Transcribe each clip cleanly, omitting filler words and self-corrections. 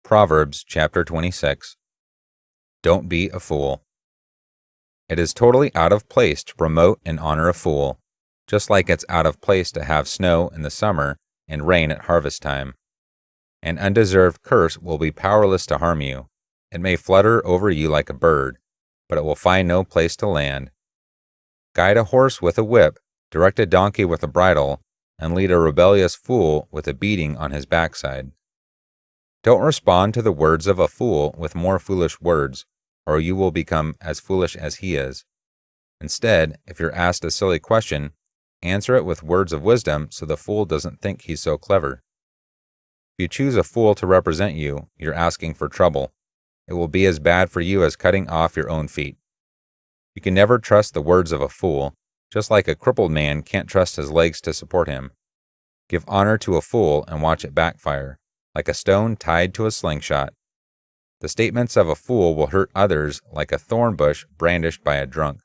Proverbs chapter 26. Don't be a fool. It is totally out of place to promote and honor a fool, just like it's out of place to have snow in the summer and rain at harvest time. An undeserved curse will be powerless to harm you. It may flutter over you like a bird, but it will find no place to land. Guide a horse with a whip, direct a donkey with a bridle, and lead a rebellious fool with a beating on his backside. Don't respond to the words of a fool with more foolish words, or you will become as foolish as he is. Instead, if you're asked a silly question, answer it with words of wisdom so the fool doesn't think he's so clever. If you choose a fool to represent you, you're asking for trouble. It will be as bad for you as cutting off your own feet. You can never trust the words of a fool, just like a crippled man can't trust his legs to support him. Give honor to a fool and watch it backfire, like a stone tied to a slingshot. The statements of a fool will hurt others like a thorn bush brandished by a drunk.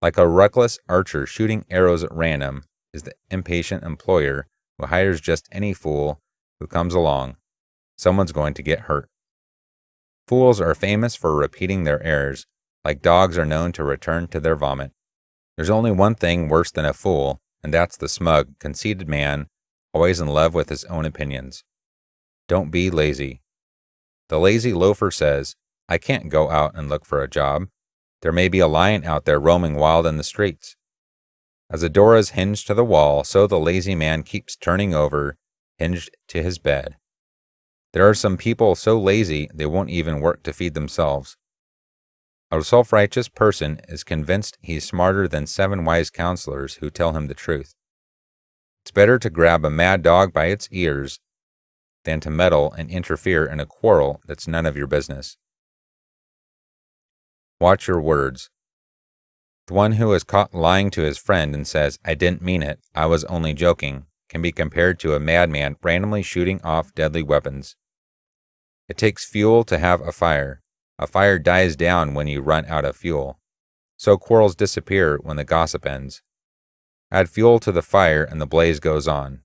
Like a reckless archer shooting arrows at random is the impatient employer who hires just any fool who comes along. Someone's going to get hurt. Fools are famous for repeating their errors, like dogs are known to return to their vomit. There's only one thing worse than a fool, and that's the smug, conceited man, always in love with his own opinions. Don't be lazy. The lazy loafer says, I can't go out and look for a job. There may be a lion out there roaming wild in the streets. As a door is hinged to the wall, so the lazy man keeps turning over, hinged to his bed. There are some people so lazy they won't even work to feed themselves. A self-righteous person is convinced he's smarter than 7 wise counselors who tell him the truth. It's better to grab a mad dog by its ears than to meddle and interfere in a quarrel that's none of your business. Watch your words. The one who is caught lying to his friend and says, I didn't mean it, I was only joking, can be compared to a madman randomly shooting off deadly weapons. It takes fuel to have a fire. A fire dies down when you run out of fuel. So quarrels disappear when the gossip ends. Add fuel to the fire and the blaze goes on.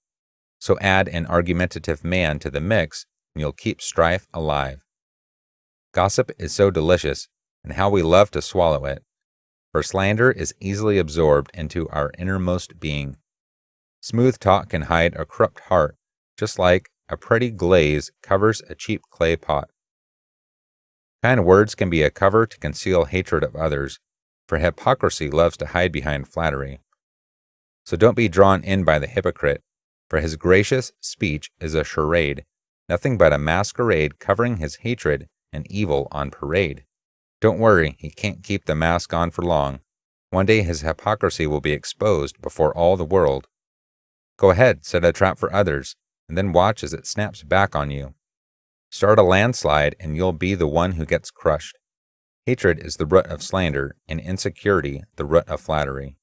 So add an argumentative man to the mix, and you'll keep strife alive. Gossip is so delicious, and how we love to swallow it. For slander is easily absorbed into our innermost being. Smooth talk can hide a corrupt heart, just like a pretty glaze covers a cheap clay pot. Kind words can be a cover to conceal hatred of others, for hypocrisy loves to hide behind flattery. So don't be drawn in by the hypocrite, for his gracious speech is a charade, nothing but a masquerade covering his hatred and evil on parade. Don't worry, he can't keep the mask on for long. One day his hypocrisy will be exposed before all the world. Go ahead, set a trap for others, and then watch as it snaps back on you. Start a landslide and you'll be the one who gets crushed. Hatred is the root of slander, and insecurity the root of flattery.